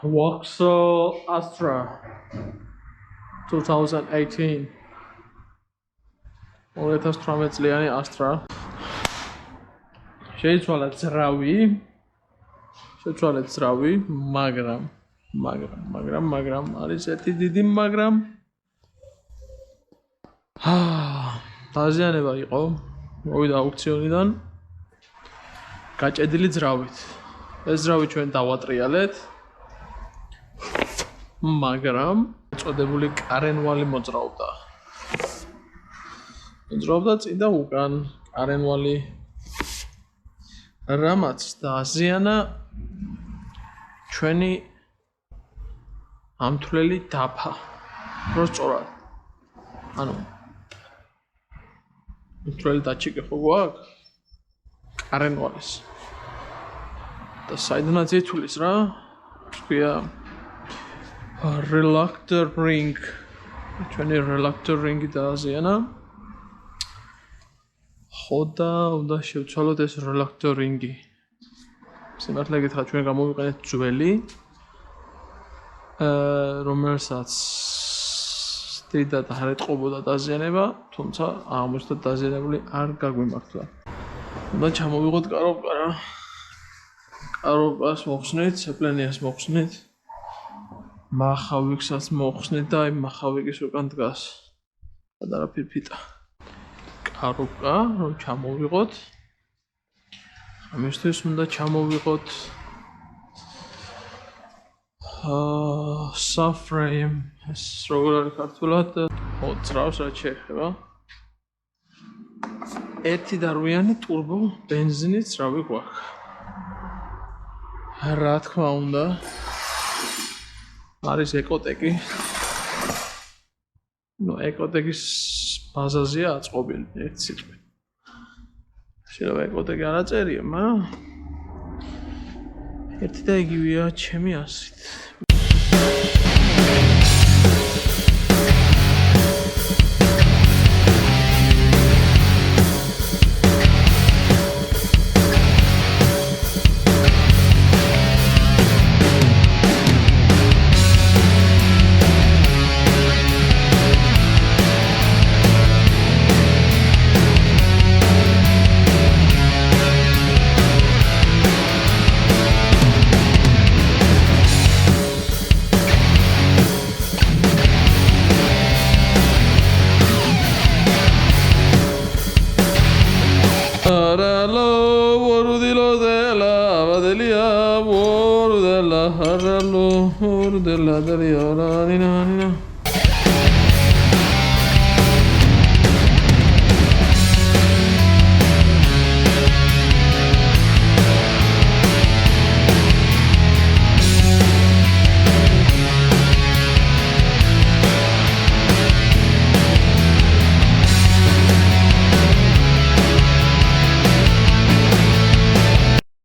vauxhall astra 2018 2018 წლიანი ასტრა შეცვლა ძრავი მაგრამ არის ერთი დიდი მაგრამ დაზიანება იყო მოვიდა აუქციონიდან გაჭედილი ძრავით ეს ძრავი ჩვენ დავატრიალეთ მაგრამ წოდებული კარენვალი მოძრავდა წინ და უკან კარენვალი რამაც დააზიანა ჩვენი ამთვლელი დაფა როსწორად ანუ ამთვლელი დაჩიკე ხო გვაქვს კარენვალის და საიდანაც ითulis რა თქვია reluctor ring ჩვენი reluctor ring-ი დააზიანა ხოდა უნდა შევცვალოთ ეს reluctor ring-ი სიმართლე გითხრათ ჩვენ გამოვიყენეთ ძველი რომელსაც დიდად არ ეტყობოდა დაზიანება თუმცა აღმოჩნდა დაზიანებული არ გაგვიმართლა უნდა ჩამოვიღოთ კაროვკა რა კაროვკას მოხსნით სეპლენიას მოხსნით მახავიკსაც მოხსნით და აი მახავიკის უკან დგას პატარა ფირფიტა კაროვკა რომ ჩამოვიღოთ ამისთვის უნდა ჩამოვიღოთ subframe ეს როგორ არის ქართულად ძრავს რაც შეეხება ერთი დარვიანი ტურბო ბენზინით ძრავი გვაქვს რა თქმა უნდა არის ეკოტეკი ეკოტეკის ბაზაზია აწყობილი ერთ სიტყვით შეიძლება ეკოტეკი არ აწერია მაგრამ ერთი და იგივეა ჩემი აზრით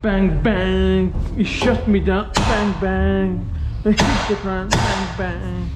Bang bang, he shut me down. Bang bang, I hit the ground. Bang bang.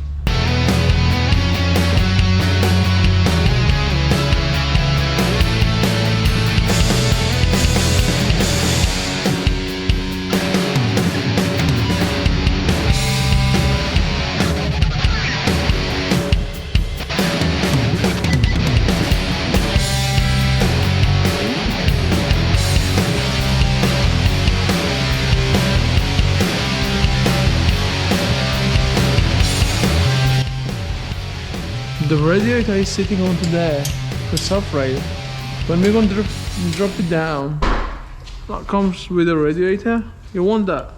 The radiator is sitting onto there, the subframe. When we're going to drop it down, that comes with a radiator. You want that?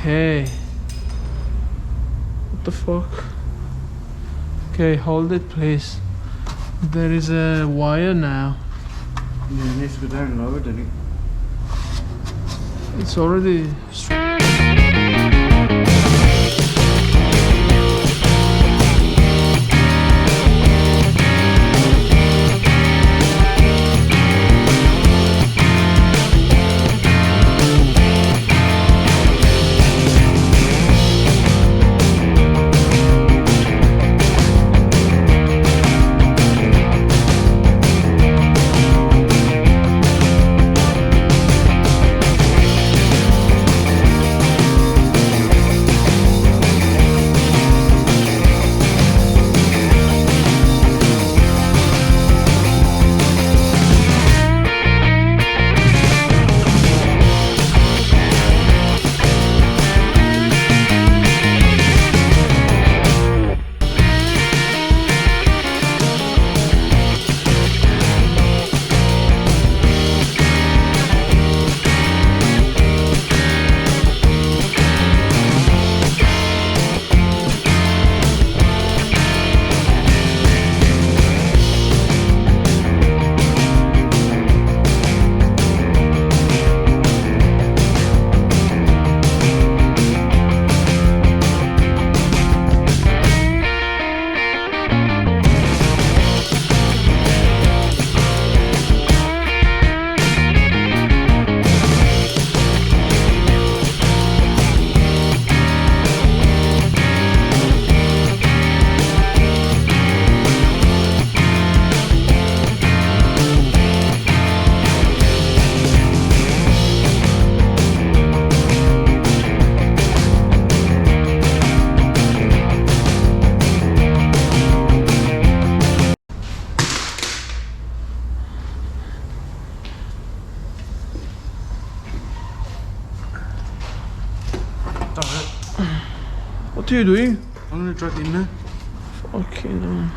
Okay. What the fuck? Okay, hold it please. There is a wire now. Yeah, it needs to go down lower, doesn't it? It's already... What are you doing? I'm gonna drag it in there. Fucking hell.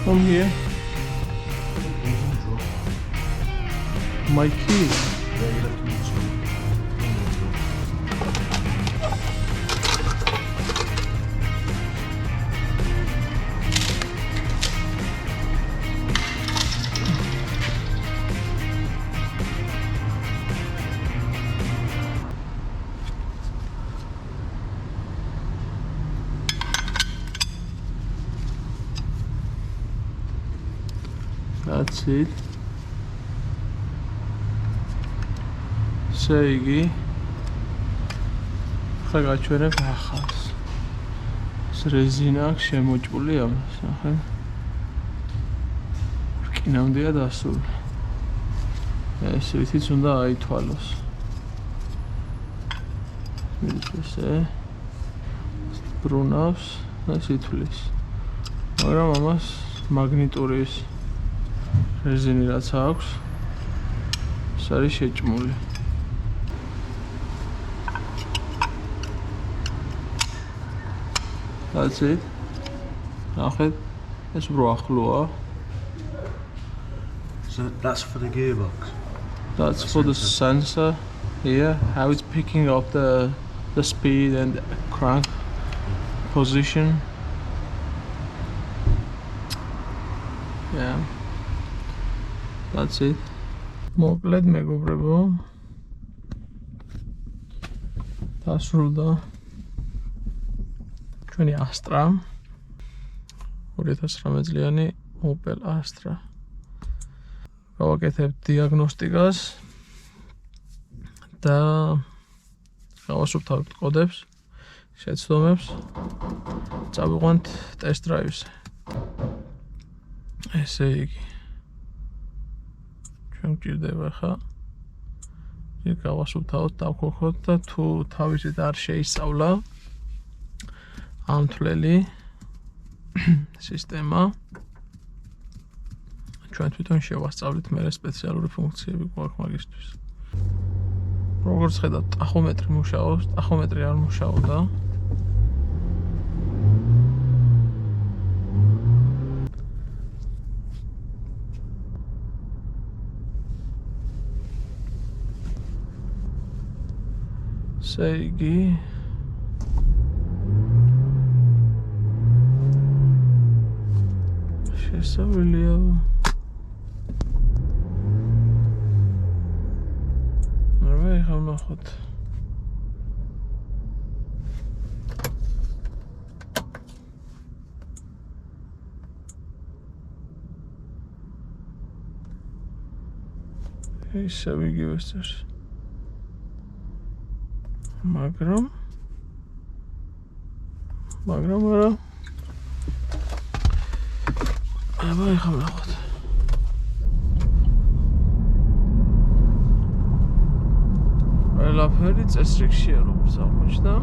From here. My key. it. ესე იგი ხა გაჩვენებ ახალს. ეს რეზინა აქვს შემოჭული ამას, ნახე. რკინამდეა დასული. ეს რითიც უნდა აითვალოს. ესე ბრუნავს და სითვლის. მაგრამ ამას მაგნიტურის რეზინი რაც აქვს, ეს არის შეჭმული. That's it. ნახეთ, ეს უფრო ახლოა. So that's for the gearbox. That's for the sensor here, how it's picking up the speed and crank position. Yeah. That's it. მოკლედ მეგობრებო. დასრულდა ჩვენი ასტრა 2019 წლიანი ოპელ ასტრა. გავაკეთებთ დიაგნოსტიკას და გავასუფთავებთ კოდებს, შეცდომებს, წავიყვანთ ტესტ დრაივზე. ესე იგი ჩვენ გვჭირდება ხა გავასუფთავოთ, დავქოქოთ და თუ თავისით არ შეისწავლა ამთვლელი სისტემა, ჩვენ თვითონ შევასწავლით მერე სპეციალური ფუნქციები გვაქვს მაგისთვის. როგორც ხედავთ, ტახომეტრი მუშაობს, ტახომეტრი არ მუშაობდა. ესე იგი შესაძლებელია ახლა ნახოთ. ისევ იგივე წეს. მაგრამ არა. აბა ახლა ნახოთ. ყველაფერი წესრიგშია, როგორც აღმოჩნდა.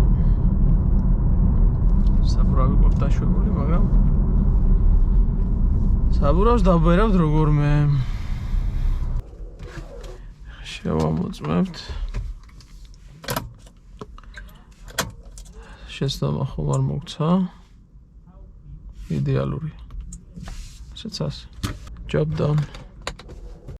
საბურავი გვაქვს დაშვებული, მაგრამ საბურავს დავბერავთ როგორმე. შევამოწმებთ. შეცდომა ხომ არ მოგცა. იდეალური. Job done.